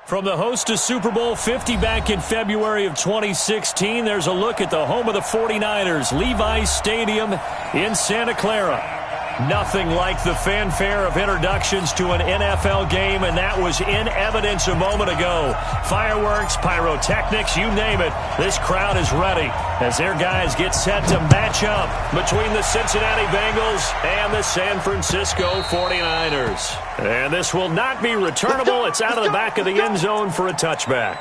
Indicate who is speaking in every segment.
Speaker 1: From the host to Super Bowl 50 back in February of 2016, there's a look at the home of the 49ers, Levi's Stadium in Santa Clara. Nothing like the fanfare of introductions to an NFL game, and that was in evidence a moment ago. Fireworks, pyrotechnics, you name it. This crowd is ready as their guys get set to match up between the Cincinnati Bengals and the San Francisco 49ers. And this will not be returnable. It's out of the back of the end zone for a touchback.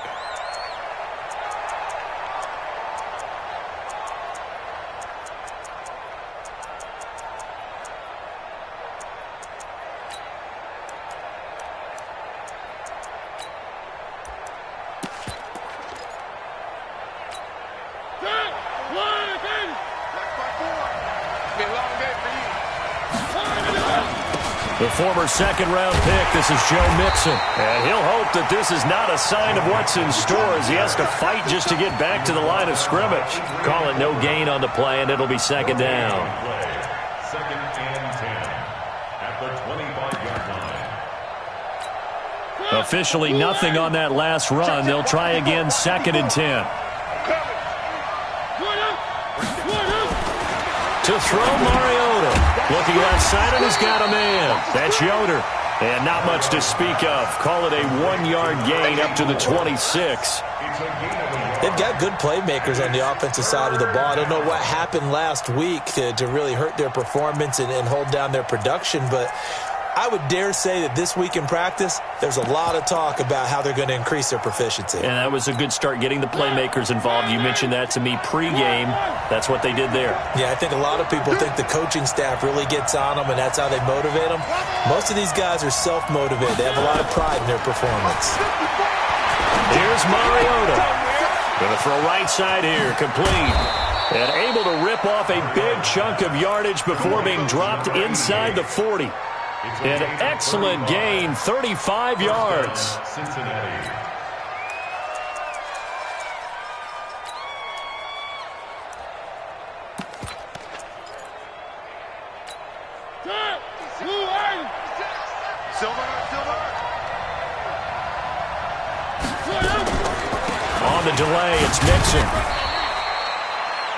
Speaker 1: The former second-round pick, this is Joe Mixon. And he'll hope that this is not a sign of what's in store as he has to fight just to get back to the line of scrimmage. Call it no gain on the play, and it'll be second down.
Speaker 2: Second and 10 at the 25-yard line.
Speaker 1: Officially nothing on that last run. They'll try again second and 10. To throw, Mariota. Looking outside, and he's got a man. That's Yoder. And not much to speak of. Call it a 1-yard gain up to the 26.
Speaker 3: They've got good playmakers on the offensive side of the ball. I don't know what happened last week to really hurt their performance and hold down their production, but I would dare say that this week in practice, there's a lot of talk about how they're going to increase their proficiency.
Speaker 1: And that was a good start getting the playmakers involved. You mentioned that to me pregame. That's what they did there.
Speaker 3: Yeah, I think a lot of people think the coaching staff really gets on them, and that's how they motivate them. Most of these guys are self-motivated. They have a lot of pride in their performance.
Speaker 1: Here's Mariota. Going to throw right side here, complete. And able to rip off a big chunk of yardage before being dropped inside the 40. An excellent gain, 35 yards.
Speaker 2: Cincinnati.
Speaker 1: On the delay, it's Mixon.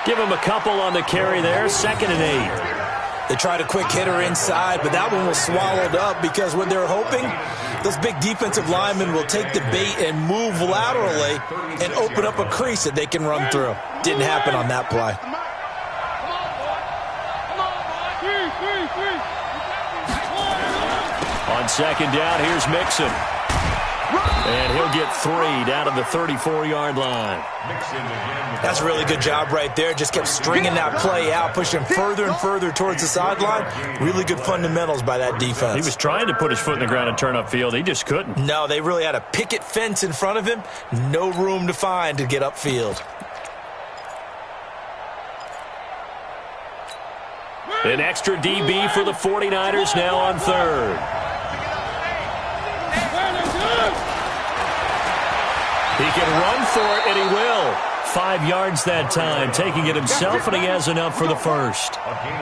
Speaker 1: Give him a couple on the carry there, second and 8.
Speaker 3: They tried a quick hitter inside, but that one was swallowed up because what they're hoping, those big defensive linemen will take the bait and move laterally and open up a crease that they can run through. Didn't happen on that play.
Speaker 1: On second down, here's Mixon. And he'll get 3 down to the 34-yard line.
Speaker 3: That's a really good job right there. Just kept stringing that play out, pushing further and further towards the sideline. Really good fundamentals by that defense.
Speaker 1: He was trying to put his foot in the ground and turn upfield. He just couldn't.
Speaker 3: No, they really had a picket fence in front of him. No room to find to get upfield.
Speaker 1: An extra DB for the 49ers now on third. He can run for it, and he will. 5 yards that time, taking it himself, and he has enough for the first.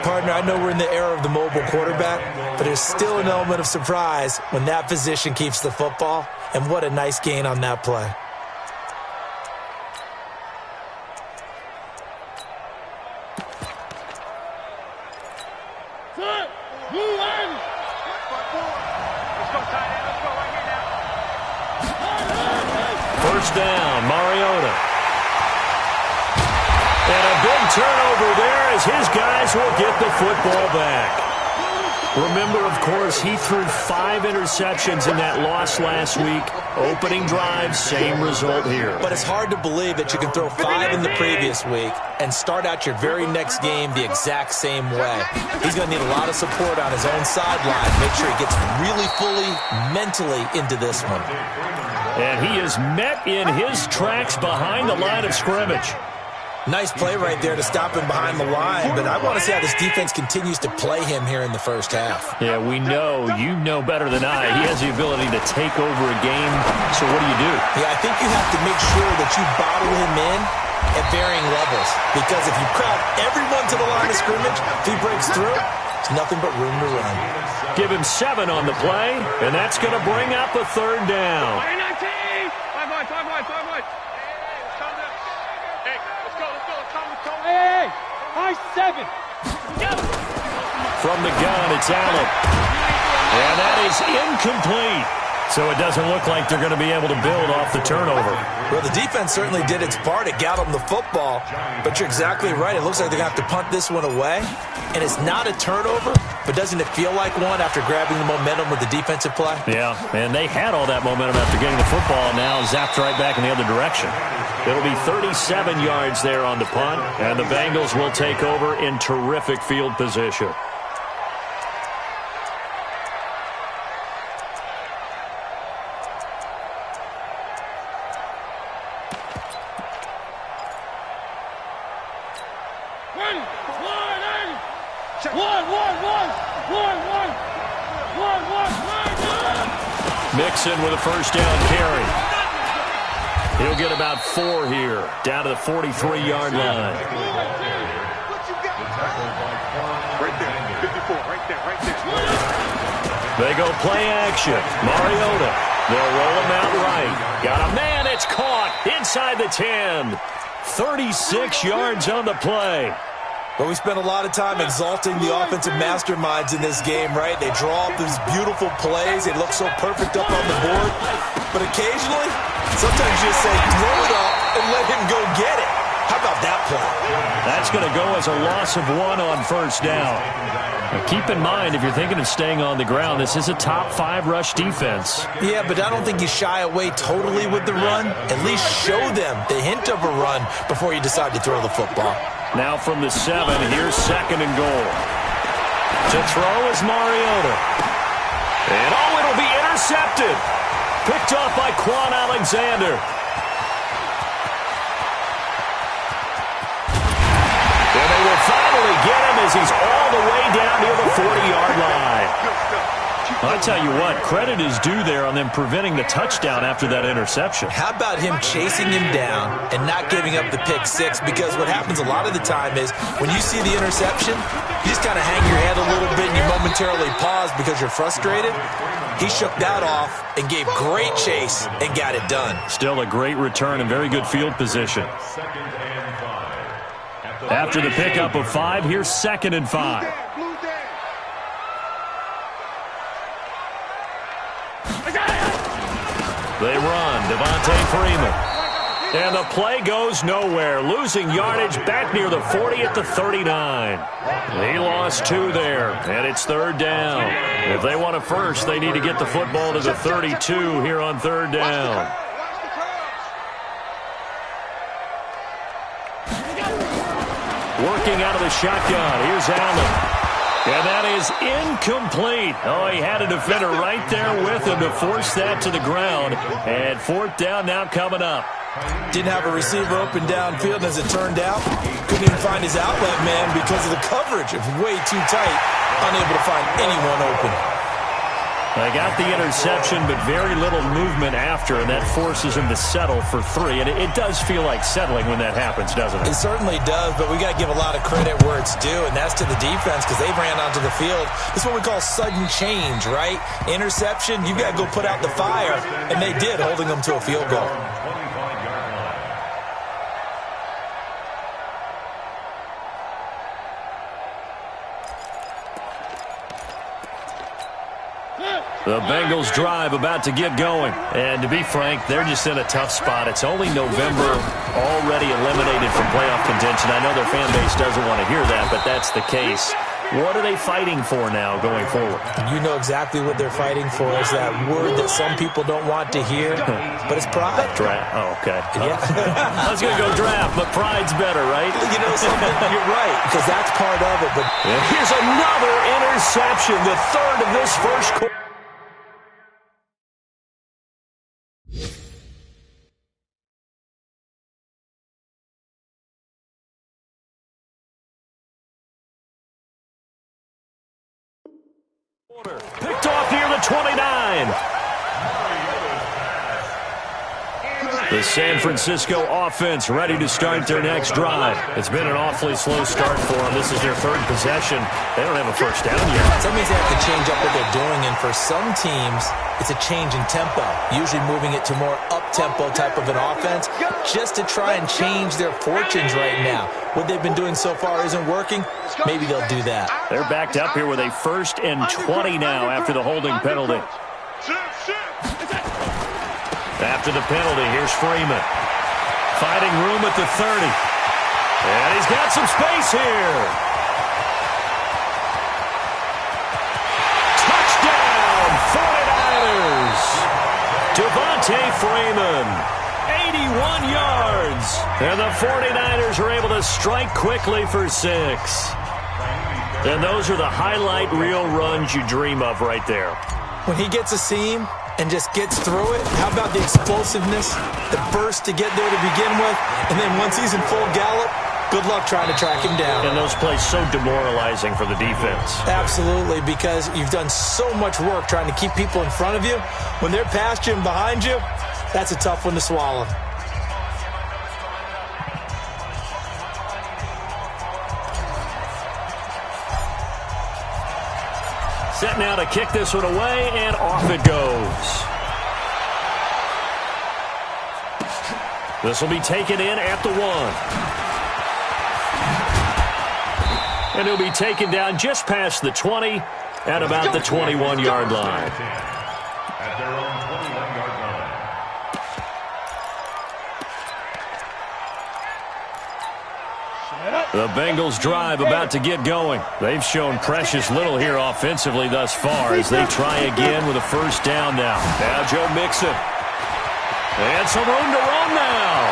Speaker 3: Partner, I know we're in the era of the mobile quarterback, but there's still an element of surprise when that position keeps the football, and what a nice gain on that play.
Speaker 1: First down, Mariota. And a big turnover there as his guys will get the football back. Remember, of course, he threw 5 interceptions in that loss last week. Opening drive, same result here.
Speaker 3: But it's hard to believe that you can throw 5 in the previous week and start out your very next game the exact same way. He's going to need a lot of support on his own sideline. Make sure he gets really fully mentally into this one.
Speaker 1: And he is met in his tracks behind the line of scrimmage.
Speaker 3: Nice play right there to stop him behind the line, but I want to see how this defense continues to play him here in the first half.
Speaker 1: Yeah, we know. You know better than I. He has the ability to take over a game, so what do you do?
Speaker 3: Yeah, I think you have to make sure that you bottle him in at varying levels, because if you crowd everyone to the line of scrimmage, if he breaks through, there's nothing but room to run.
Speaker 1: Give him 7 on the play, and that's going to bring up a third down.
Speaker 4: Hey, high 7.
Speaker 1: From the gun, it's Allen. And that is incomplete. So it doesn't look like they're going to be able to build off the turnover.
Speaker 3: Well, the defense certainly did its part. It got them the football. But you're exactly right. It looks like they're going to have to punt this one away. And it's not a turnover, but doesn't it feel like one after grabbing the momentum with the defensive play?
Speaker 1: Yeah, and they had all that momentum after getting the football, and now zapped right back in the other direction. It'll be 37 yards there on the punt, and the Bengals will take over in terrific field position. Mixon with a first down carry. He'll get about 4 here, down to the 43-yard line.
Speaker 4: Right there, 54, right there.
Speaker 1: They go play action. Mariota. They'll roll him out right. Got a man. It's caught inside the 10. 36 yards on the play.
Speaker 3: But we spent a lot of time exalting the offensive masterminds in this game, right? They draw up these beautiful plays. They look so perfect up on the board. But occasionally, sometimes you just say, throw it up and let him go get it. How about that play?
Speaker 1: That's going to go as a loss of 1 on first down. Now keep in mind, if you're thinking of staying on the ground, this is a top 5 rush defense.
Speaker 3: Yeah, but I don't think you shy away totally with the run. At least show them the hint of a run before you decide to throw the football.
Speaker 1: Now from the 7, here's 2nd and goal. To throw is Mariota. And it'll be intercepted. Picked off by Quan Alexander. And they will finally get him as he's all the way down near the 40-yard line. I tell you what, credit is due there on them preventing the touchdown after that interception.
Speaker 3: How about him chasing him down and not giving up the pick 6? Because what happens a lot of the time is when you see the interception, you just kind of hang your head a little bit and you momentarily pause because you're frustrated. He shook that off and gave great chase and got it done.
Speaker 1: Still a great return and very good field position. After the pickup of 5, here's 2nd and 5. They run. Devontae Freeman. And the play goes nowhere. Losing yardage back near the 40 at the 39. He lost 2 there, and it's 3rd down. If they want a first, they need to get the football to the 32 here on 3rd down. Working out of the shotgun. Here's Allen. And that is incomplete. Oh, he had a defender right there with him to force that to the ground. And 4th down now coming up.
Speaker 3: Didn't have a receiver open downfield, as it turned out. Couldn't even find his outlet man because of the coverage. It was way too tight. Unable to find anyone open.
Speaker 1: They got the interception, but very little movement after, and that forces him to settle for 3. And it does feel like settling when that happens, doesn't it?
Speaker 3: It certainly does, but we got to give a lot of credit where it's due, and that's to the defense because they ran onto the field. It's what we call sudden change, right? Interception, you got to go put out the fire, and they did, holding them to a field goal.
Speaker 1: The Bengals drive about to get going. And to be frank, they're just in a tough spot. It's only November, already eliminated from playoff contention. I know their fan base doesn't want to hear that, but that's the case. What are they fighting for now going forward?
Speaker 3: You know exactly what they're fighting for. Is that word that some people don't want to hear, but it's pride.
Speaker 1: Draft. Oh, okay.
Speaker 3: Yeah.
Speaker 1: I was going to go draft, but pride's better, right?
Speaker 3: You know something? You're right, because that's part of it. But
Speaker 1: and here's another interception, the 3rd of this first quarter. Picked off near the 29. The San Francisco offense ready to start their next drive. It's been an awfully slow start for them. This is their third possession. They don't have a first down yet.
Speaker 3: That means they have to change up what they're doing, and for some teams, it's a change in tempo, usually moving it to more up-tempo type of an offense just to try and change their fortunes right now. What they've been doing so far isn't working. Maybe they'll do that.
Speaker 1: They're backed up here with a 1st and 20 now after the holding penalty. After the penalty, here's Freeman. Finding room at the 30. And he's got some space here. Touchdown, 49ers. Devontae Freeman, 81 yards. And the 49ers are able to strike quickly for 6. And those are the highlight reel runs you dream of right there.
Speaker 3: When he gets a seam and just gets through it, how about the explosiveness, the burst to get there to begin with, and then once he's in full gallop, good luck trying to track him down.
Speaker 1: And those plays so demoralizing for the defense.
Speaker 3: Absolutely, because you've done so much work trying to keep people in front of you. When they're past you and behind you, that's a tough one to swallow.
Speaker 1: Set now to kick this one away, and off it goes. This will be taken in at the 1. And he'll be taken down just past the 20 at about the 21-yard line.
Speaker 2: At their own 21-yard line.
Speaker 1: The Bengals drive about to get going. They've shown precious little here offensively thus far as they try again with a first down now. Now Joe Mixon. And some room to run now.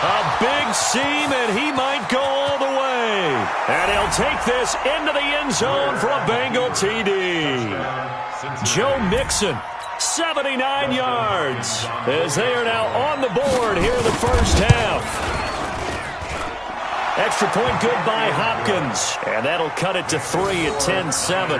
Speaker 1: A big seam, and he might go all the way. And he'll take this into the end zone for a Bengal TD. Joe Mixon, 79 yards, as they are now on the board here in the first half. Extra point good by Hopkins. And that'll cut it to 3 at 10-7.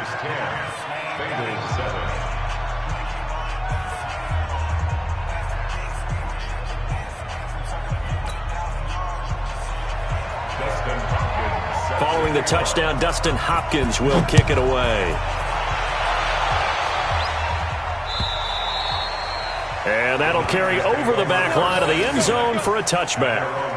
Speaker 1: Following the touchdown, Dustin Hopkins will kick it away. And that'll carry over the back line of the end zone for a touchback.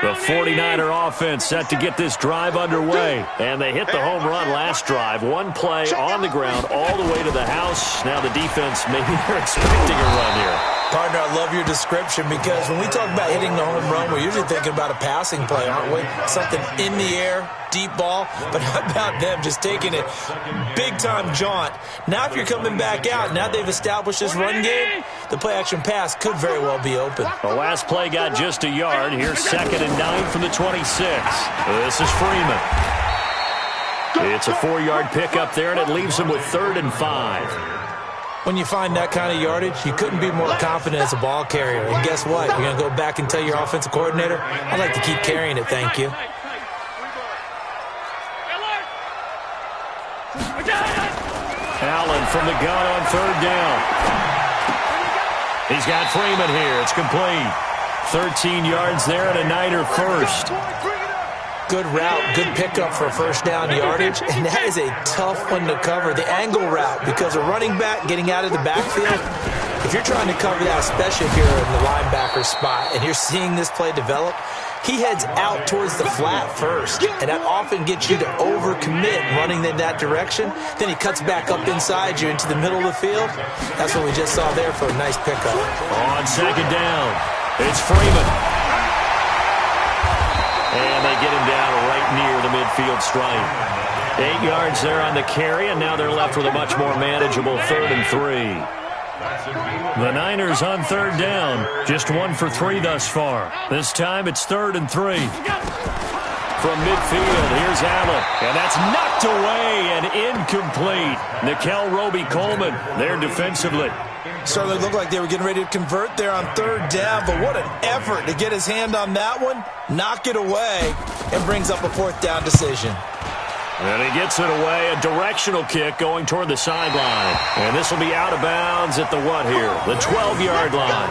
Speaker 1: The 49er offense set to get this drive underway. And they hit the home run last drive. One play on the ground all the way to the house. Now the defense, maybe they're expecting a run here.
Speaker 3: Partner, I love your description because when we talk about hitting the home run, we're usually thinking about a passing play, aren't we? Something in the air, deep ball. But how about them just taking it big-time jaunt? Now if you're coming back out, now they've established this run game, the play-action pass could very well be open.
Speaker 1: The last play got just a yard. Here's 2nd and 9 from the 26. This is Freeman. It's a 4-yard pickup there, and it leaves him with 3rd and 5.
Speaker 3: When you find that kind of yardage, you couldn't be more confident as a ball carrier. And guess what? You're going to go back and tell your offensive coordinator, I'd like to keep carrying it, thank you.
Speaker 1: Allen from the gun on 3rd down. He's got Freeman here. It's complete. 13 yards there and a Niner first.
Speaker 3: Good route, good pickup for a first down yardage, and that is a tough one to cover. The angle route, because a running back getting out of the backfield, if you're trying to cover that, especially if you're in the linebacker spot, and you're seeing this play develop, he heads out towards the flat first, and that often gets you to overcommit running in that direction. Then he cuts back up inside you into the middle of the field. That's what we just saw there for a nice pickup.
Speaker 1: On 2nd down, it's Freeman. And they get him down right near the midfield stripe. 8 yards there on the carry, and now they're left with a much more manageable 3rd and 3. The Niners on 3rd down. Just 1 for 3 thus far. This time it's 3rd and 3. from midfield. Here's Allen, and that's knocked away and incomplete. Nickel Roby-Coleman there defensively.
Speaker 3: Certainly looked like they were getting ready to convert there on third down, but what an effort to get his hand on that one, knock it away, and brings up a fourth down decision.
Speaker 1: And he gets it away, a directional kick going toward the sideline. And this will be out of bounds at the what here? The 12-yard line.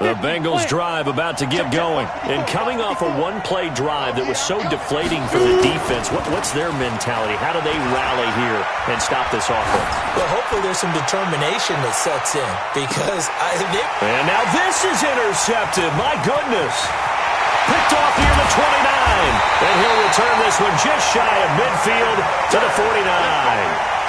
Speaker 1: The Bengals drive about to get going. And coming off a one-play drive that was so deflating for the defense, what's their mentality? How do they rally here and stop this offense?
Speaker 3: Well, hopefully there's some determination that sets in because
Speaker 1: And now this is intercepted. My goodness. Picked off near the 29. And he'll return this one just shy of midfield to the 49.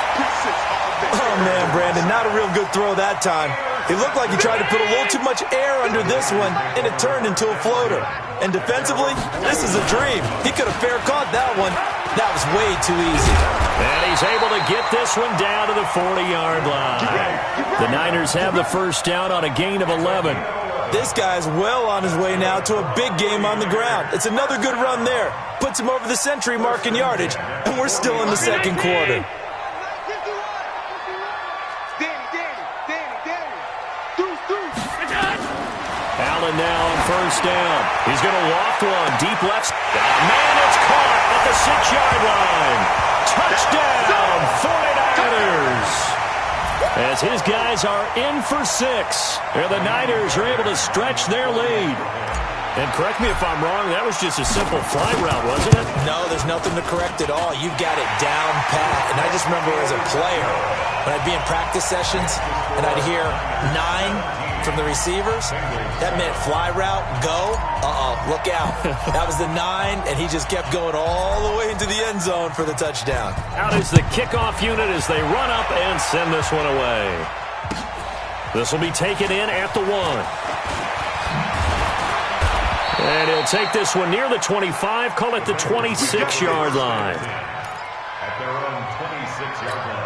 Speaker 3: Oh, man, Brandon, not a real good throw that time. It looked like he tried to put a little too much air under this one, and it turned into a floater. And defensively, this is a dream. He could have fair caught that one. That was way too easy.
Speaker 1: And he's able to get this one down to the 40-yard line. The Niners have the first down on a gain of 11.
Speaker 3: This guy's well on his way now to a big game on the ground. It's another good run there. Puts him over the century mark in yardage, and we're still in the second quarter.
Speaker 1: Allen now on first down. He's going to loft one. Deep left. Man, it's caught at the 6-yard line. Touchdown, 49ers. As his guys are in for 6. And the Niners are able to stretch their lead. And correct me if I'm wrong, that was just a simple fly route, wasn't it?
Speaker 3: No, there's nothing to correct at all. You've got it down pat. And I just remember as a player, when I'd be in practice sessions and I'd hear 9 from the receivers, that meant fly route, go, look out. That was the 9, and he just kept going all the way into the end zone for the touchdown.
Speaker 1: Out is the kickoff unit as they run up and send this one away. This will be taken in at the 1. And he'll take this one near the 25, call it the 26-yard line.
Speaker 2: At their own 26-yard line.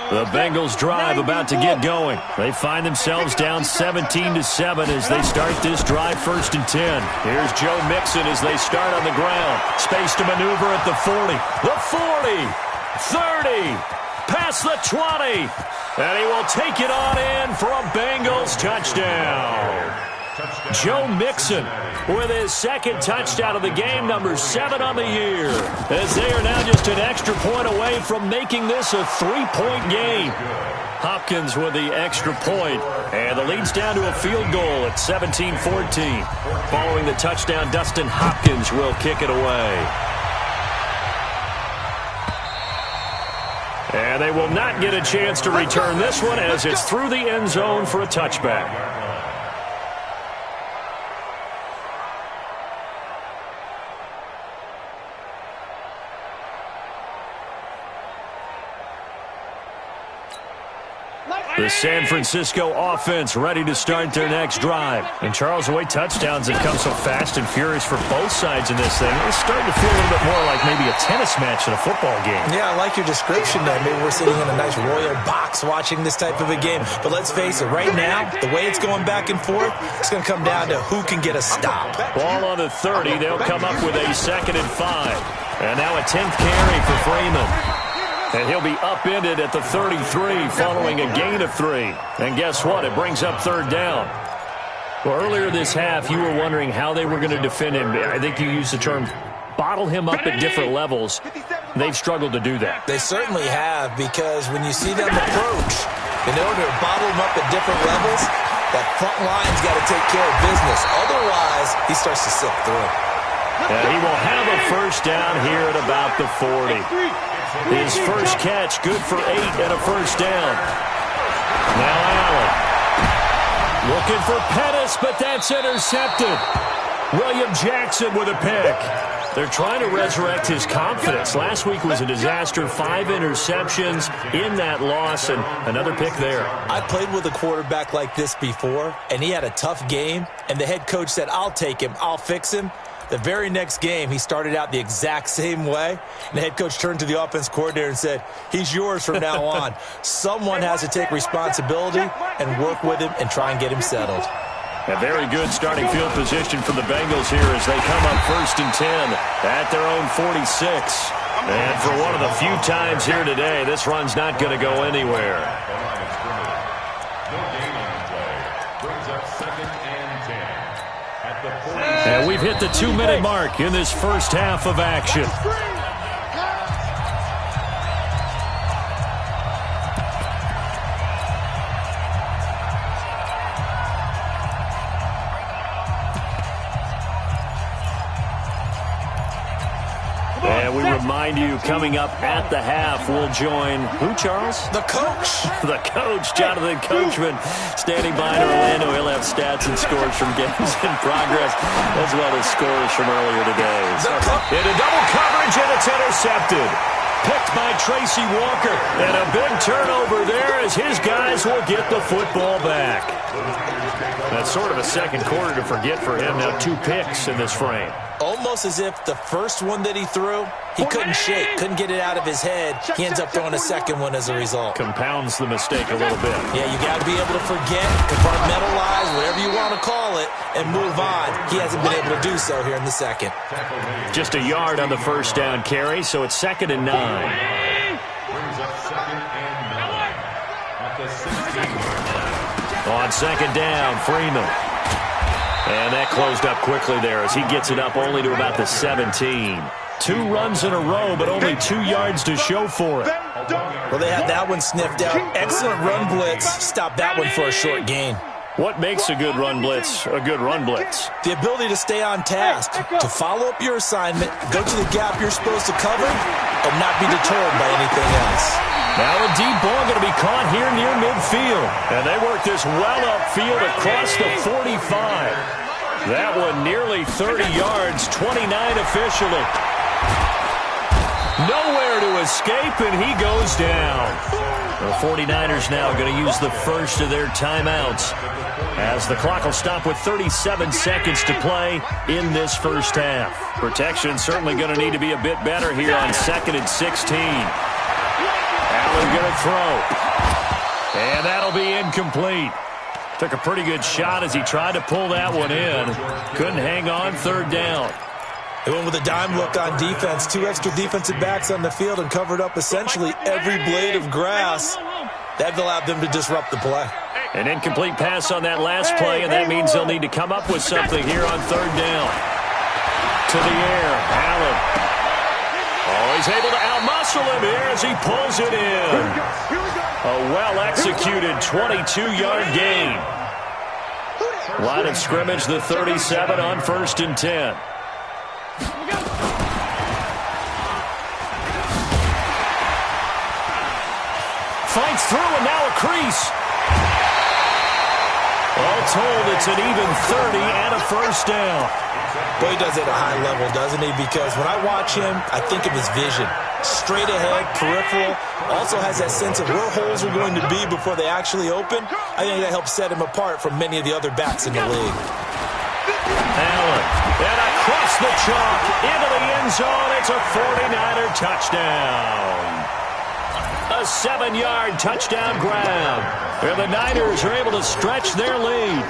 Speaker 1: The Bengals drive about to get going. They find themselves down 17-7 as they start this drive, 1st and 10. Here's Joe Mixon as they start on the ground. Space to maneuver at the 40. The 40. 30. Past the 20. And he will take it on in for a Bengals touchdown. Joe Mixon with his second touchdown of the game, number 7 on the year, as they are now just an extra point away from making this a 3-point game. Hopkins with the extra point, and the lead's down to a field goal at 17-14. Following the touchdown, Dustin Hopkins will kick it away. And they will not get a chance to return this one as it's through the end zone for a touchback. The San Francisco offense ready to start their next drive. And Charles, the way touchdowns have come so fast and furious for both sides in this thing, it's starting to feel a little bit more like maybe a tennis match than a football game.
Speaker 3: Yeah, I like your description there. Maybe we're sitting in a nice royal box watching this type of a game. But let's face it, right now, the way it's going back and forth, it's going to come down to who can get a stop.
Speaker 1: Ball on the 30. They'll come up with a 2nd and 5. And now a 10th carry for Freeman. And he'll be upended at the 33 following a gain of 3. And guess what? It brings up 3rd down. Well, earlier this half, you were wondering how they were going to defend him. I think you used the term bottle him up at different levels. They've struggled to do that.
Speaker 3: They certainly have, because when you see them approach, in order to bottle him up at different levels, that front line's got to take care of business. Otherwise, he starts to slip through.
Speaker 1: And he will have a first down here at about the 40. His first catch, good for 8 and a first down. Now Allen. Looking for Pettis, but that's intercepted. William Jackson with a pick. They're trying to resurrect his confidence. Last week was a disaster. 5 interceptions in that loss, and another pick there.
Speaker 3: I played with a quarterback like this before, and he had a tough game, and the head coach said, I'll take him, I'll fix him. The very next game, he started out the exact same way, and the head coach turned to the offense coordinator and said, he's yours from now on. Someone has to take responsibility and work with him and try and get him settled.
Speaker 1: A very good starting field position for the Bengals here as they come up 1st and 10 at their own 46. And for one of the few times here today, this run's not going to go anywhere. And we've hit the 2-minute mark in this first half of action. And we remind you, coming up at the half, we'll join who, Charles?
Speaker 3: The coach.
Speaker 1: The coach, Jonathan Coachman, standing by in Orlando. He'll have stats and scores from games in progress, as well as scores from earlier today. Into double coverage, and it's intercepted. Picked by Tracy Walker. And a big turnover there as his guys will get the football back. That's sort of a second quarter to forget for him. Now 2 picks in this frame.
Speaker 3: Almost as if the first one that he threw, he couldn't shake, couldn't get it out of his head. He ends up throwing a second one as a result.
Speaker 1: Compounds the mistake a little bit.
Speaker 3: Yeah, you got to be able to forget, compartmentalize, whatever you want to call it, and move on. He hasn't been able to do so here in the second.
Speaker 1: Just a yard on the first down carry, so it's 2nd and 9.
Speaker 2: Brings up 2nd and 9 at the 16.
Speaker 1: On 2nd down, Freeman. And that closed up quickly there as he gets it up only to about the 17. 2 runs in a row, but only 2 yards to show for it.
Speaker 3: Well, they had that one sniffed out. Excellent run blitz. Stop that one for a short gain.
Speaker 1: What makes a good run blitz a good run blitz?
Speaker 3: The ability to stay on task, to follow up your assignment, go to the gap you're supposed to cover, and not be deterred by anything else.
Speaker 1: Now a deep ball going to be caught here near midfield. And they work this well upfield across the 45. That one nearly 30 yards, 29 officially. Nowhere to escape, and he goes down. The 49ers now going to use the first of their timeouts as the clock will stop with 37 seconds to play in this first half. Protection certainly going to need to be a bit better here on 2nd and 16. Allen going to throw. And that'll be incomplete. Took a pretty good shot as he tried to pull that one in. Couldn't hang on, 3rd down.
Speaker 3: They went with a dime look on defense. 2 extra defensive backs on the field and covered up essentially every blade of grass. That allowed them to disrupt the play.
Speaker 1: An incomplete pass on that last play, and that means they'll need to come up with something here on 3rd down. To the air, Allen. Oh, he's able to outmuscle him here as he pulls it in. A well-executed 22-yard gain. Line of scrimmage, the 37 on 1st and 10. Fights through, and now a crease. All told, it's an even 30 and a first down.
Speaker 3: Boy, he does it at a high level, doesn't he? Because when I watch him, I think of his vision. Straight ahead, peripheral. Also has that sense of where holes are going to be before they actually open. I think that helps set him apart from many of the other backs in the league.
Speaker 1: Allen, and across the chalk, into the end zone. It's a 49er touchdown. A 7-yard touchdown grab. And the Niners are able to stretch their lead.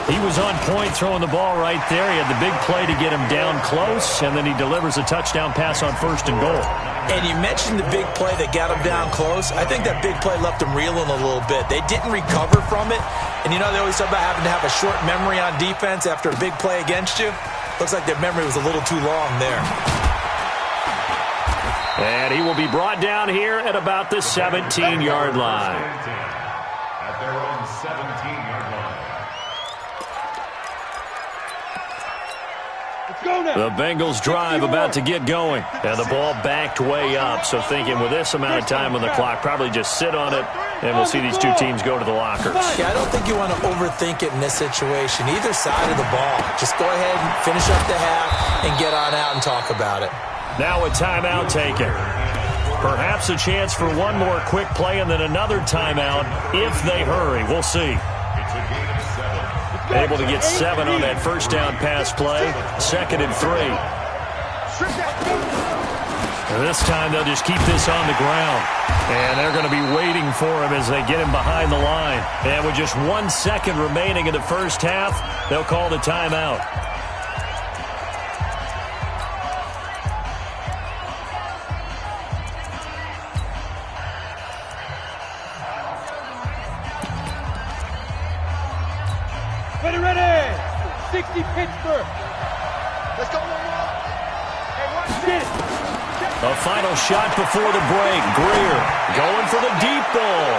Speaker 1: He was on point throwing the ball right there. He had the big play to get him down close, and then he delivers a touchdown pass on 1st and goal.
Speaker 3: And you mentioned the big play that got him down close. I think that big play left him reeling a little bit. They didn't recover from it. And you know they always talk about having to have a short memory on defense after a big play against you. Looks like their memory was a little too long there.
Speaker 1: And he will be brought down here at about the 17-yard line.
Speaker 2: At their own 17-yard line.
Speaker 1: The Bengals drive about to get going. And the ball backed way up. So thinking with this amount of time on the clock, probably just sit on it, and we'll see these two teams go to the lockers.
Speaker 3: Yeah, I don't think you want to overthink it in this situation. Either side of the ball. Just go ahead and finish up the half and get on out and talk about it.
Speaker 1: Now a timeout taken. Perhaps a chance for one more quick play and then another timeout if they hurry. We'll see.
Speaker 2: It's a gain of 7.
Speaker 1: Able to get 7 on that first down pass play. 2nd and 3. This time they'll just keep this on the ground. And they're going to be waiting for him as they get him behind the line. And with just 1 second remaining in the first half, they'll call the timeout.
Speaker 4: Ready! 60 Pittsburgh. Let's go one more. Hey, watch this.
Speaker 1: A final shot before the break. Greer going for the deep ball.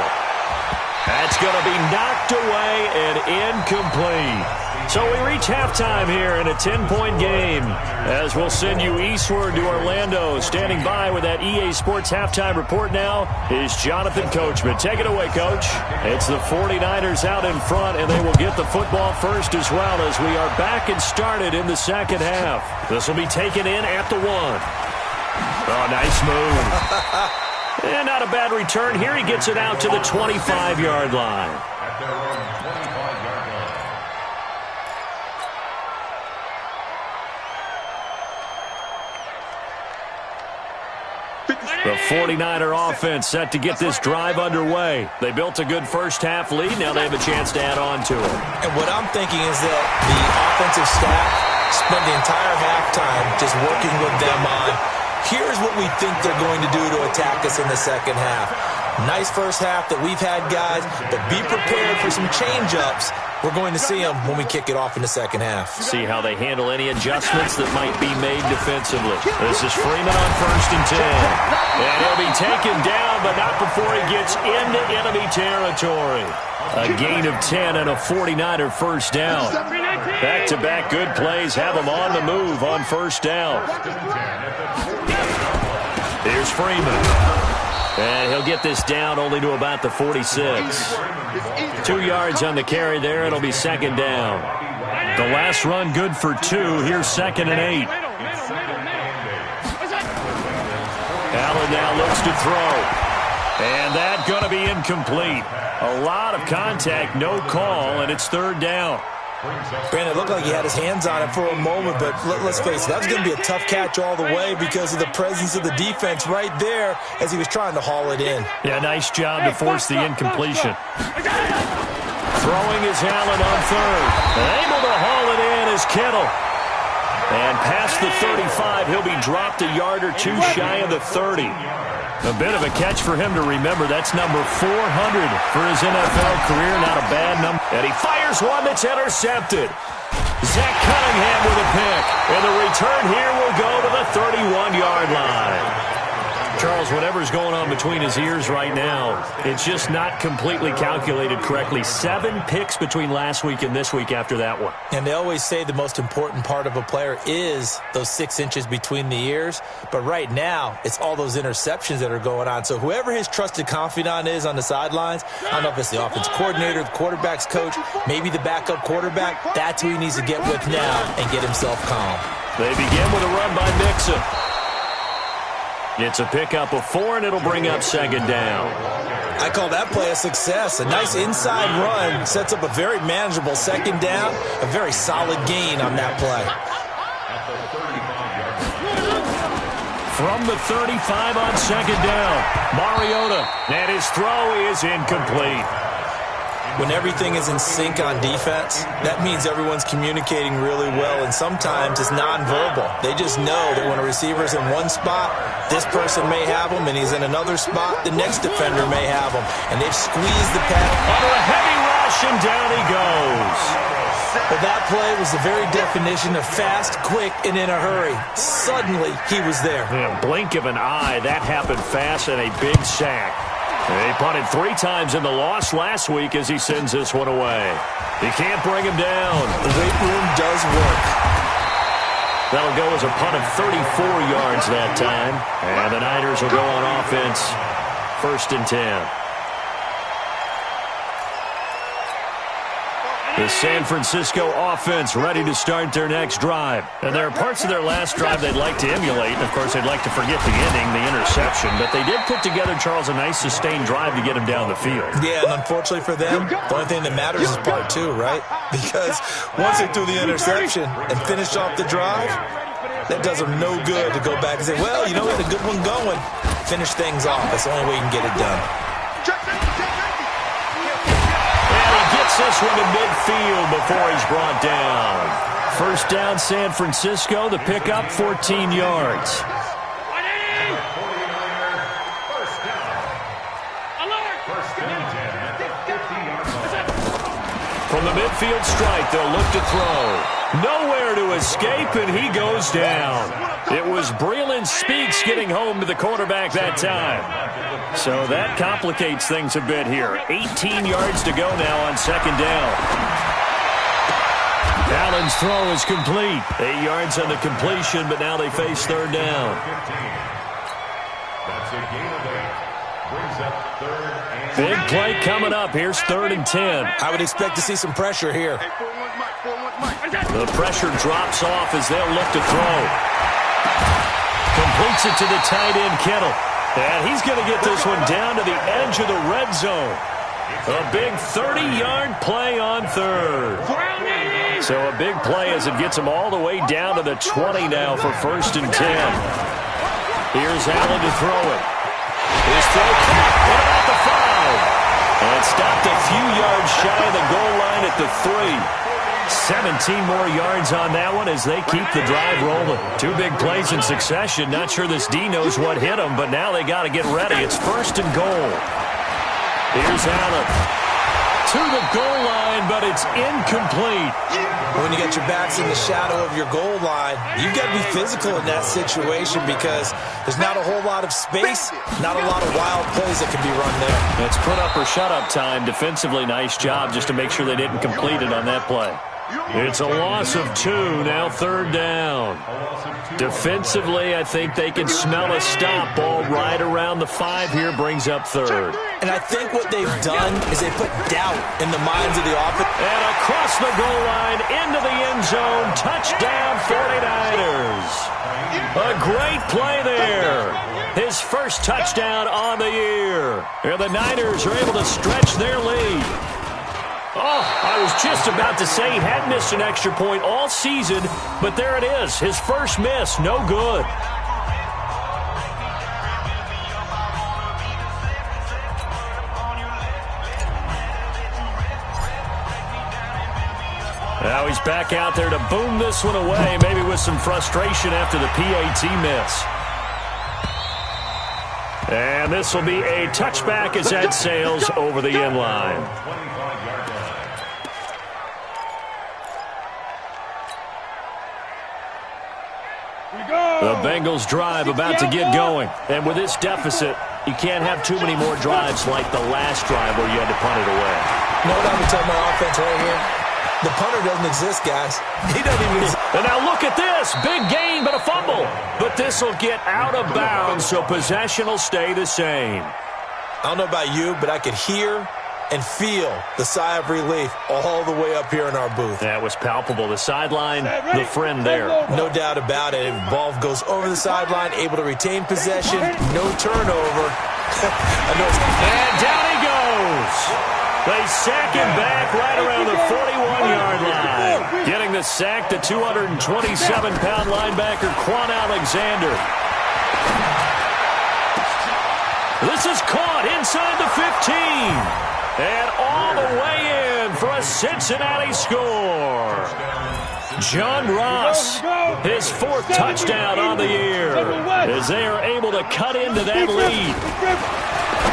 Speaker 1: That's going to be knocked away and incomplete. So we reach halftime here in a 10-point game. As we'll send you eastward to Orlando. Standing by with that EA Sports halftime report now is Jonathan Coachman. Take it away, Coach. It's the 49ers out in front, and they will get the football first as well as we are back and started in the second half. This will be taken in at the 1. Oh, nice move. And not a bad return. Here he gets it out to the 25-yard line.
Speaker 2: At their own 25-yard line.
Speaker 1: The 49er offense set to get this drive underway. They built a good first-half lead. Now they have a chance to add on to it.
Speaker 3: And what I'm thinking is that the offensive staff spent the entire halftime just working with them on, here's what we think they're going to do to attack us in the second half. Nice first half that we've had, guys, but be prepared for some change-ups. We're going to see them when we kick it off in the second half.
Speaker 1: See how they handle any adjustments that might be made defensively. This is Freeman on 1st and 10. And he'll be taken down, but not before he gets into enemy territory. A gain of 10 and a 49er first down. Back-to-back good plays have them on the move on first down. Here's Freeman. And he'll get this down only to about the 46. 2 yards on the carry there. It'll be second down. The last run good for 2. Here's 2nd and 8. Allen now looks to throw. And that's going to be incomplete. A lot of contact, no call, and it's 3rd down.
Speaker 3: Brandon, it looked like he had his hands on it for a moment, but let's face it, that was going to be a tough catch all the way because of the presence of the defense right there as he was trying to haul it in.
Speaker 1: Yeah, nice job to force the incompletion. Throwing is Allen on 3rd. Able to haul it in is Kittle. And past the 35, he'll be dropped a yard or 2 shy of the 30. A bit of a catch for him to remember. That's number 400 for his NFL career. Not a bad number. And he fires one that's intercepted. Zach Cunningham with a pick. And the return here will go to the 31-yard line. Charles, whatever's going on between his ears right now, it's just not completely calculated correctly. 7 picks between last week and this week after that one.
Speaker 3: And they always say the most important part of a player is those 6 inches between the ears. But right now, it's all those interceptions that are going on. So whoever his trusted confidant is on the sidelines, I don't know if it's the offense coordinator, the quarterback's coach, maybe the backup quarterback, that's who he needs to get with now and get himself calm.
Speaker 1: They begin with a run by Mixon. It's a pickup of 4, and it'll bring up 2nd down.
Speaker 3: I call that play a success. A nice inside run sets up a very manageable 2nd down, a very solid gain on that play.
Speaker 1: From the 35 on 2nd down, Mariota, and his throw is incomplete.
Speaker 3: When everything is in sync on defense, that means everyone's communicating really well, and sometimes it's nonverbal. They just know that when a receiver's in one spot, this person may have him, and he's in another spot, the next defender may have him, and they've squeezed the pass.
Speaker 1: Under a heavy rush, and down he goes.
Speaker 3: But that play was the very definition of fast, quick, and in a hurry. Suddenly, he was there.
Speaker 1: Yeah, blink of an eye, that happened fast, and a big sack. They punted 3 times in the loss last week as he sends this one away. He can't bring him down.
Speaker 3: The weight room does work.
Speaker 1: That'll go as a punt of 34 yards that time. And the Niners will go on offense, 1st and 10. The San Francisco offense ready to start their next drive. And there are parts of their last drive they'd like to emulate. And, of course, they'd like to forget the ending, the interception. But they did put together, Charles, a nice sustained drive to get him down the field.
Speaker 3: Yeah, and unfortunately for them, the only thing that matters is part two, right? Because once they threw the interception and finished off the drive, that does them no good to go back and say, well, you know, we had a good one going. Finish things off. That's the only way you can get it done.
Speaker 1: This one to midfield before he's brought down. First down, San Francisco. The pickup, 14 yards. From the midfield strike, they'll look to throw. Nowhere to escape, and he goes down. It was Breeland Speaks getting home to the quarterback that time. So that complicates things a bit here. 18 yards to go now on second down. Allen's throw is complete. 8 yards on the completion, but now they face third down.
Speaker 2: That's a gain of 8. Brings up third and
Speaker 1: Big play coming up. Here's 3rd and 10.
Speaker 3: I would expect to see some pressure here.
Speaker 1: The pressure drops off as they'll look to throw. Completes it to the tight end, Kittle. And he's going to get this one down to the edge of the red zone. A big 30-yard play on third. So a big play as it gets him all the way down to the 20 now for 1st and 10. Here's Allen to throw it. His throw caught at the 5. And stopped a few yards shy of the goal line at the 3. 17 more yards on that one as they keep the drive rolling. 2 big plays in succession. Not sure this D knows what hit them, but now they got to get ready. It's 1st and goal. Here's Allen to the goal line, but it's incomplete.
Speaker 3: When you get your backs in the shadow of your goal line, you've got to be physical in that situation because there's not a whole lot of space, not a lot of wild plays that can be run there.
Speaker 1: It's put up or shut up time. Defensively, nice job just to make sure they didn't complete it on that play. It's a loss of 2, now 3rd down. Defensively, I think they can smell a stop. Ball right around the 5 here, brings up 3rd.
Speaker 3: And I think what they've done is they put doubt in the minds of the offense.
Speaker 1: And across the goal line, into the end zone, touchdown 49ers. A great play there. His first touchdown on the year. And the Niners are able to stretch their lead. Oh, I was just about to say he had missed an extra point all season, but there it is. His first miss, no good. Now he's back out there to boom this one away, maybe with some frustration after the PAT miss. And this will be a touchback as that sails over the end line. The Bengals drive about to get going. And with this deficit, you can't have too many more drives like the last drive where you had to punt it away.
Speaker 3: You know what I'm going to tell my offense right here? The punter doesn't exist, guys. He doesn't even exist.
Speaker 1: And now look at this. Big gain, but a fumble. But this will get out of bounds, so possession will stay the same.
Speaker 3: I don't know about you, but I could hear and feel the sigh of relief all the way up here in our booth.
Speaker 1: That was palpable. The sideline, the friend there.
Speaker 3: No doubt about it. Ball goes over the sideline, able to retain possession, no turnover.
Speaker 1: And down he goes. They sack him back right around the 41-yard line. Getting the sack, the 227-pound linebacker, Quan Alexander. This is caught inside the 15. And all the way in for a Cincinnati score. John Ross, his 4th touchdown on the year, as they are able to cut into that lead.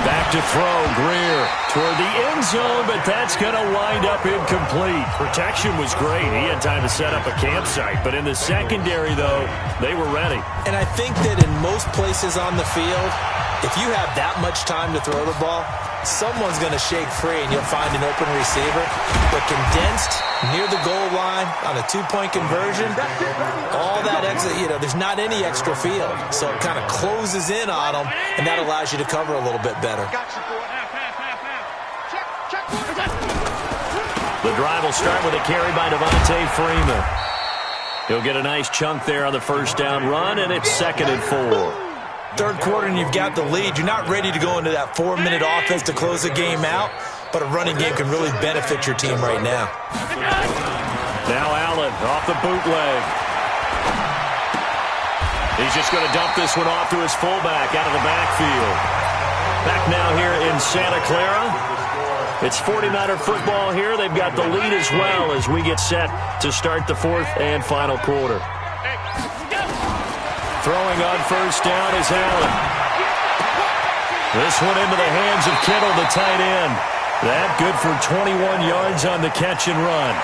Speaker 1: Back to throw, Greer toward the end zone, but that's going to wind up incomplete. Protection was great. He had time to set up a campsite, but in the secondary, though, they were ready.
Speaker 3: And I think that in most places on the field, if you have that much time to throw the ball, someone's going to shake free and you'll find an open receiver. But condensed near the goal line on a 2-point conversion, all that extra, there's not any extra field. So it kind of closes in on them, and that allows you to cover a little bit better.
Speaker 1: The The drive will start with a carry by Devontae Freeman. He'll get a nice chunk there on the first down run, and it's 2nd and 4.
Speaker 3: Third quarter, and you've got the lead. You're not ready to go into that 4-minute offense to close the game out, but a running game can really benefit your team right now.
Speaker 1: Now Allen off the bootleg. He's just going to dump this one off to his fullback out of the backfield. Back now here in Santa Clara. It's 49er football here. They've got the lead as well as we get set to start the 4th and final quarter. Throwing on first down is Allen. This one into the hands of Kittle, the tight end. That good for 21 yards on the catch and run.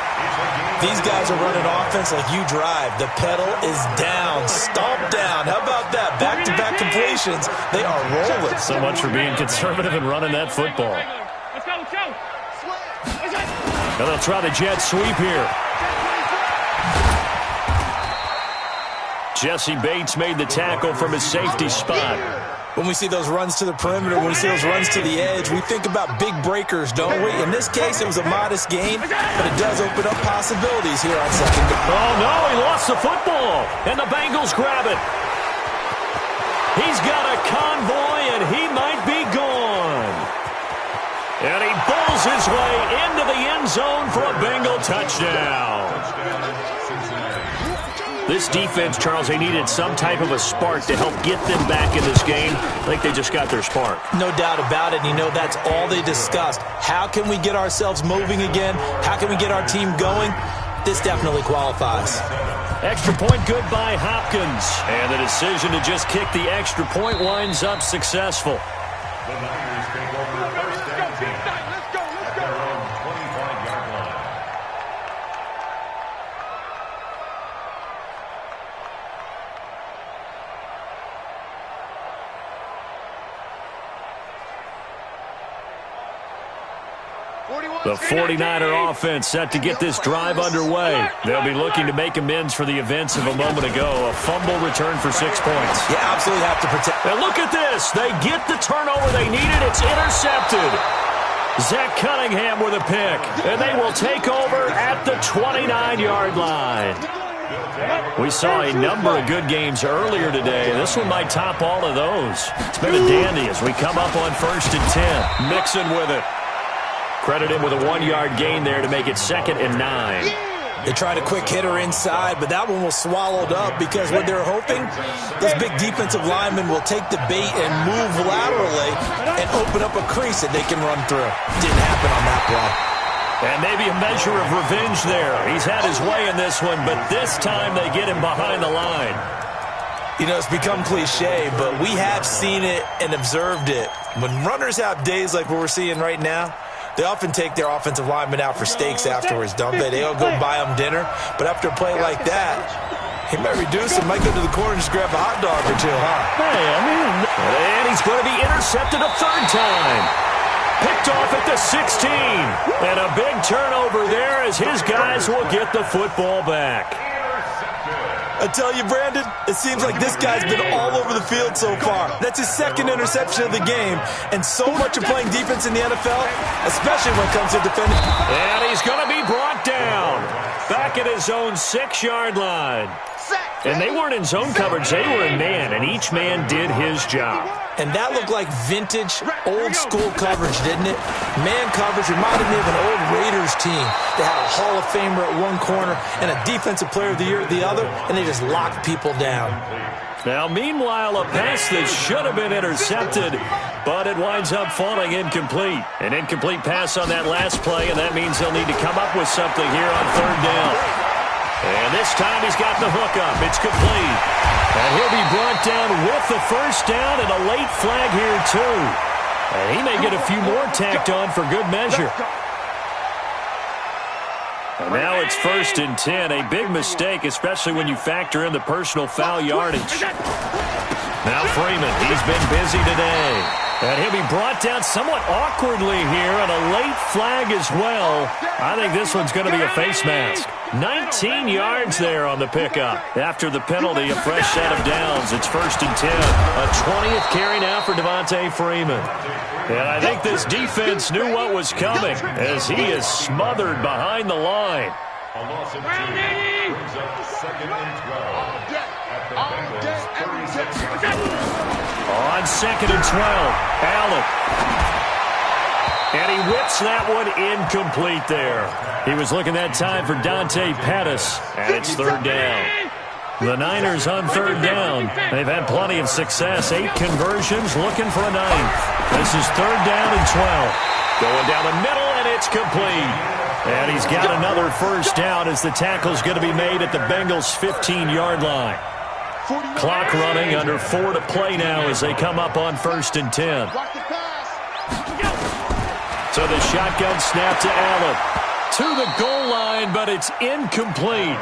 Speaker 3: These guys are running offense like you drive. The pedal is down, stomp down. How about that? Back-to-back completions. They are rolling.
Speaker 1: So much for being conservative and running that football. Now they'll try the jet sweep here. Jesse Bates made the tackle from his safety spot.
Speaker 3: When we see those runs to the perimeter, when we see those runs to the edge, we think about big breakers, don't we? In this case, it was a modest gain, but it does open up possibilities here on second down.
Speaker 1: Oh, no, he lost the football, and the Bengals grab it. He's got a convoy, and he might be gone. And he bowls his way into the end zone for a Bengal touchdown. This defense, Charles, they needed some type of a spark to help get them back in this game. I think they just got their spark.
Speaker 3: No doubt about it. And you know, that's all they discussed. How can we get ourselves moving again? How can we get our team going? This definitely qualifies.
Speaker 1: Extra point good by Hopkins. And the decision to just kick the extra point winds up successful.
Speaker 2: The Niners take over first down team at their own 25-yard line.
Speaker 1: The 49er offense set to get this drive underway. They'll be looking to make amends for the events of a moment ago. A fumble return for 6 points.
Speaker 3: You absolutely have to protect.
Speaker 1: And look at this. They get the turnover they needed. It's intercepted. Zach Cunningham with a pick. And they will take over at the 29-yard line. We saw a number of good games earlier today. This one might top all of those. It's been a dandy as we come up on 1st and 10. Mixon with it. Credit him with a 1-yard gain there to make it 2nd and 9.
Speaker 3: They tried a quick hitter inside, but that one was swallowed up because what they're hoping, those big defensive linemen will take the bait and move laterally and open up a crease that they can run through. Didn't happen on that play.
Speaker 1: And maybe a measure of revenge there. He's had his way in this one, but this time they get him behind the line.
Speaker 3: You know, it's become cliche, but we have seen it and observed it. When runners have days like what we're seeing right now, they often take their offensive linemen out for steaks afterwards, don't they? They'll go buy them dinner. But after a play like that, he might reduce it, might go to the corner and just grab a hot dog or two, huh?
Speaker 1: Hey, I mean, and he's going to be intercepted a 3rd time. Picked off at the 16. And a big turnover there as his guys will get the football back.
Speaker 3: I tell you, Brandon, it seems like this guy's been all over the field so far. That's his 2nd interception of the game. And so much of playing defense in the NFL, especially when it comes to defending.
Speaker 1: And he's going to be brought down. Back at his own 6-yard line. And they weren't in zone coverage. They were in man, and each man did his job.
Speaker 3: And that looked like vintage, old-school coverage, didn't it? Man coverage reminded me of an old Raiders team. They had a Hall of Famer at one corner and a Defensive Player of the Year at the other, and they just locked people down.
Speaker 1: Now, meanwhile, a pass that should have been intercepted, but it winds up falling incomplete. An incomplete pass on that last play, and that means they'll need to come up with something here on 3rd down. And this time he's got the hookup. It's complete. And he'll be brought down with the 1st down and a late flag here, too. And he may get a few more tacked on for good measure. And now it's 1st and 10. A big mistake, especially when you factor in the personal foul yardage. Now Freeman, he's been busy today. And he'll be brought down somewhat awkwardly here, and a late flag as well. I think this one's going to be a face mask. 19 yards there on the pickup. After the penalty, a fresh set of downs. It's 1st and 10. A 20th carry now for Devontae Freeman. And I think this defense knew what was coming as he is smothered behind the line.
Speaker 2: A loss of 2 brings up 2nd and 12 at the Bengals' 36.
Speaker 1: On 2nd and 12, Allen. And he whips that one incomplete there. He was looking that time for Dante Pettis, and it's 3rd down. The Niners on 3rd down. They've had plenty of success. 8 conversions, looking for a 9th. This is 3rd down and 12. Going down the middle, and it's complete. And he's got another 1st down as the tackle's going to be made at the Bengals' 15-yard line. Clock running, under 4 to play now as they come up on 1st and 10. So the shotgun snap to Allen. To the goal line, but it's incomplete.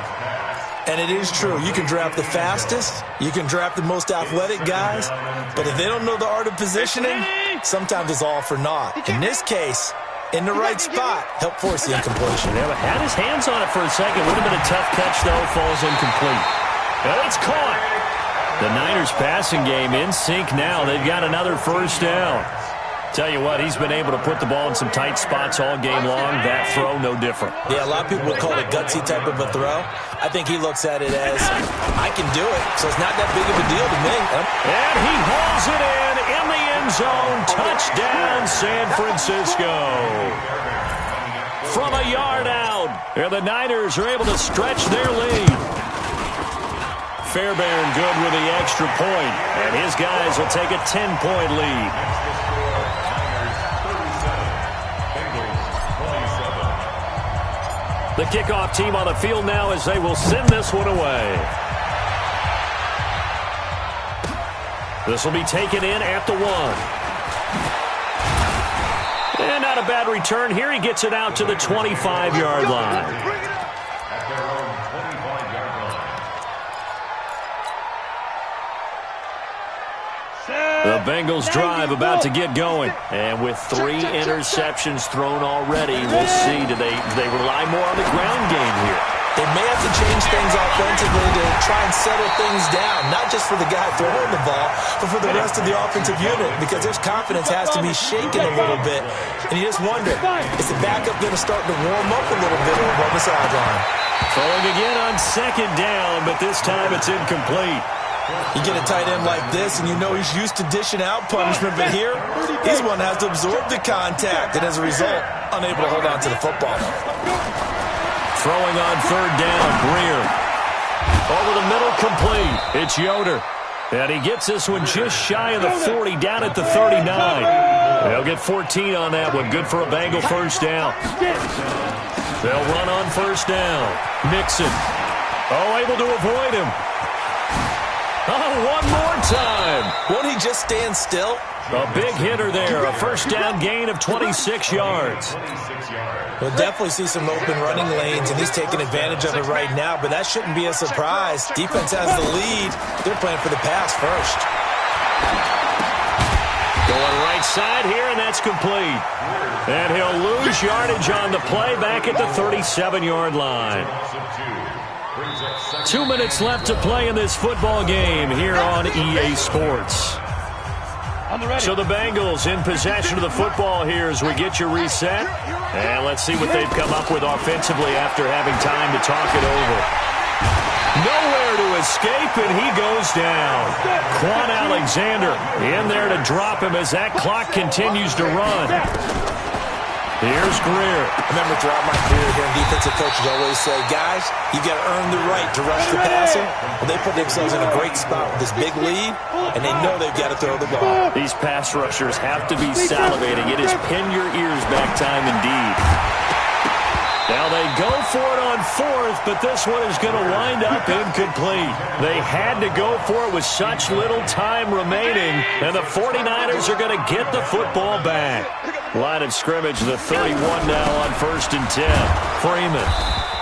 Speaker 3: And it is true. You can draft the fastest. You can draft the most athletic guys. But if they don't know the art of positioning, sometimes it's all for naught. In this case, in the right spot, help force the incompletion.
Speaker 1: Yeah, but had his hands on it for a second. Would have been a tough catch, though. Falls incomplete. And it's caught. The Niners passing game in sync now. They've got another 1st down. Tell you what, he's been able to put the ball in some tight spots all game long. That throw, no different.
Speaker 3: Yeah, a lot of people would call it a gutsy type of a throw. I think he looks at it as, I can do it, so it's not that big of a deal to me.
Speaker 1: And he hauls it in the end zone. Touchdown, San Francisco. From a yard out, and the Niners are able to stretch their lead. Fairbairn good with the extra point, and his guys will take a 10-point lead. The kickoff team on the field now as they will send this one away. This will be taken in at the 1. And not a bad return here. He gets it out to the 25-yard line. The Bengals drive about to get going. And with 3 interceptions thrown already, we'll see. Do they rely more on the ground game here?
Speaker 3: They may have to change things offensively to try and settle things down, not just for the guy throwing the ball, but for the rest of the offensive unit, because their confidence has to be shaken a little bit. And you just wonder, is the backup going to start to warm up a little bit over on the sideline?
Speaker 1: Throwing again on 2nd down, but this time it's incomplete.
Speaker 3: You get a tight end like this, and you know he's used to dishing out punishment, but here, he's one that has to absorb the contact, and as a result, unable to hold on to the football.
Speaker 1: Throwing on 3rd down, Greer. Over the middle, complete. It's Yoder. And he gets this one just shy of the 40, down at the 39. They'll get 14 on that one. Good for a Bengal 1st down. They'll run on 1st down. Mixon. Oh, able to avoid him. Oh, one more time.
Speaker 3: Won't he just stand still?
Speaker 1: A big hitter there. A 1st down gain of 26 yards.
Speaker 3: We'll definitely see some open running lanes, and he's taking advantage of it right now, but that shouldn't be a surprise. Defense has the lead. They're playing for the pass first.
Speaker 1: Going right side here, and that's complete. And he'll lose yardage on the play back at the 37-yard line. 2 minutes left to play in this football game here on EA Sports. So the Bengals in possession of the football here as we get you reset. And let's see what they've come up with offensively after having time to talk it over. Nowhere to escape, and he goes down. Quan Alexander in there to drop him as that clock continues to run. Here's Greer.
Speaker 3: I remember throughout my career hearing defensive coaches always say, guys, you got to earn the right to rush the passer. Well, they put themselves in a great spot with this big lead, and they know they've got to throw the ball.
Speaker 1: These pass rushers have to be salivating. It is pin your ears back time indeed. Now they go for it on 4th, but this one is going to wind up incomplete. They had to go for it with such little time remaining, and the 49ers are going to get the football back. Line of scrimmage, the 31 now on 1st and 10. Freeman.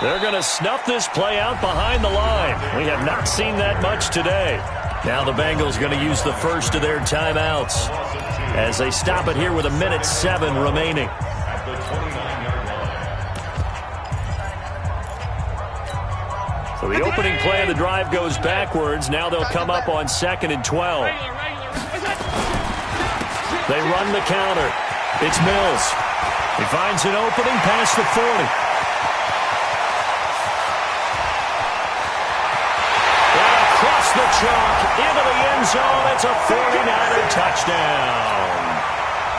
Speaker 1: They're going to snuff this play out behind the line. We have not seen that much today. Now the Bengals going to use the first of their timeouts. as they stop it here with 1:07 remaining. So the opening play of the drive goes backwards. Now they'll come up on 2nd and 12. They run the counter. It's Mills. He finds an opening past the 40. And across the chalk into the end zone. It's a 49er touchdown.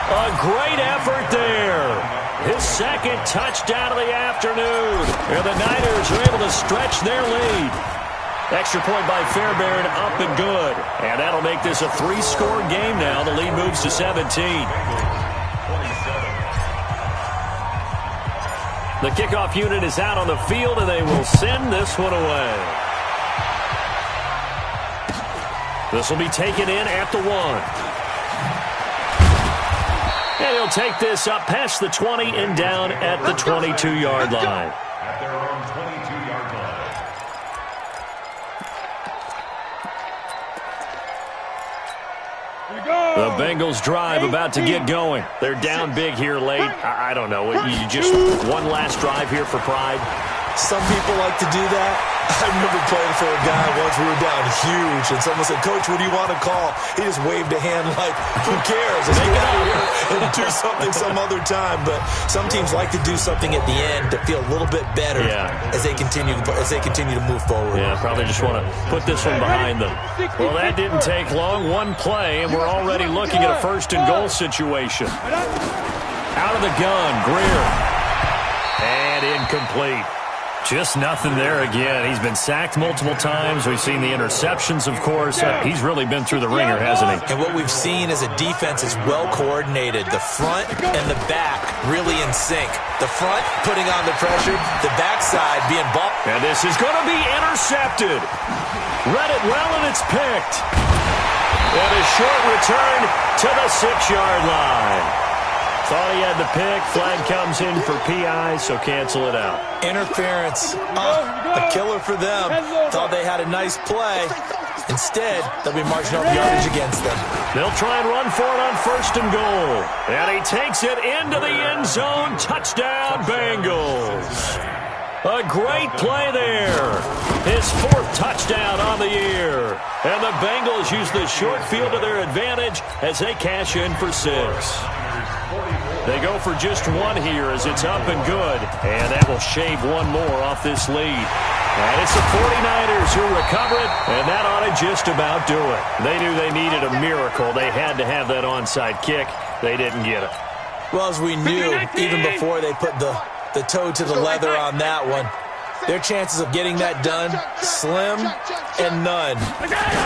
Speaker 1: A great effort there. His second touchdown of the afternoon. And the Niners are able to stretch their lead. Extra point by Fairbairn, up and good. And that'll make this a 3-score game now. The lead moves to 17. The kickoff unit is out on the field, and they will send this one away. This will be taken in at the 1. And he'll take this up past the 20 and down at the 22-yard line.
Speaker 2: At their own 22-yard line.
Speaker 1: The Bengals drive about to get going. They're down big here late. I don't know. You just one last drive here for pride.
Speaker 3: Some people like to do that. I remember playing for a guy once. We were down huge, and someone said, "Coach, what do you want to call?" He just waved a hand like, "Who cares? Let's get out of here and do something some other time." But some teams like to do something at the end to feel a little bit better as they continue to move forward.
Speaker 1: Yeah, probably just want to put this one behind them. Well, that didn't take long. One play, and we're already looking at a 1st and goal situation. Out of the gun, Greer. And incomplete. Just nothing there again. He's been sacked multiple times. We've seen the interceptions, of course. He's really been through the ringer, hasn't he?
Speaker 3: And what we've seen as a defense is well coordinated. The front and the back really in sync. The front putting on the pressure, the backside being ball.
Speaker 1: And this is going to be intercepted. Read it well, and it's picked. And a short return to the 6-yard line. Thought he had the pick. Flag comes in for PI, so cancel it out.
Speaker 3: Interference. A killer for them. Thought they had a nice play. Instead, they'll be marching up yardage against them.
Speaker 1: They'll try and run for it on 1st and goal. And he takes it into the end zone. Touchdown, Bengals. A great play there. His 4th touchdown on the year. And the Bengals use the short field to their advantage as they cash in for 6. They go for just 1 here as it's up and good. And that will shave 1 more off this lead. And it's the 49ers who recover it, and that ought to just about do it. They knew they needed a miracle. They had to have that onside kick. They didn't get it.
Speaker 3: Well, as we knew, even before they put the toe to the leather on that one, their chances of getting that done, slim and none.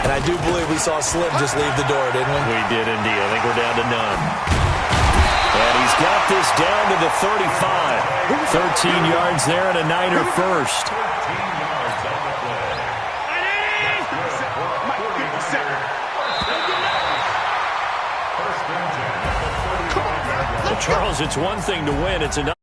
Speaker 3: And I do believe we saw Slim just leave the door, didn't we?
Speaker 1: We did indeed. I think we're down to none. And he's got this down to the 35. 13 yards there and a Niner first. Well, Charles, it's one thing to win. It's another.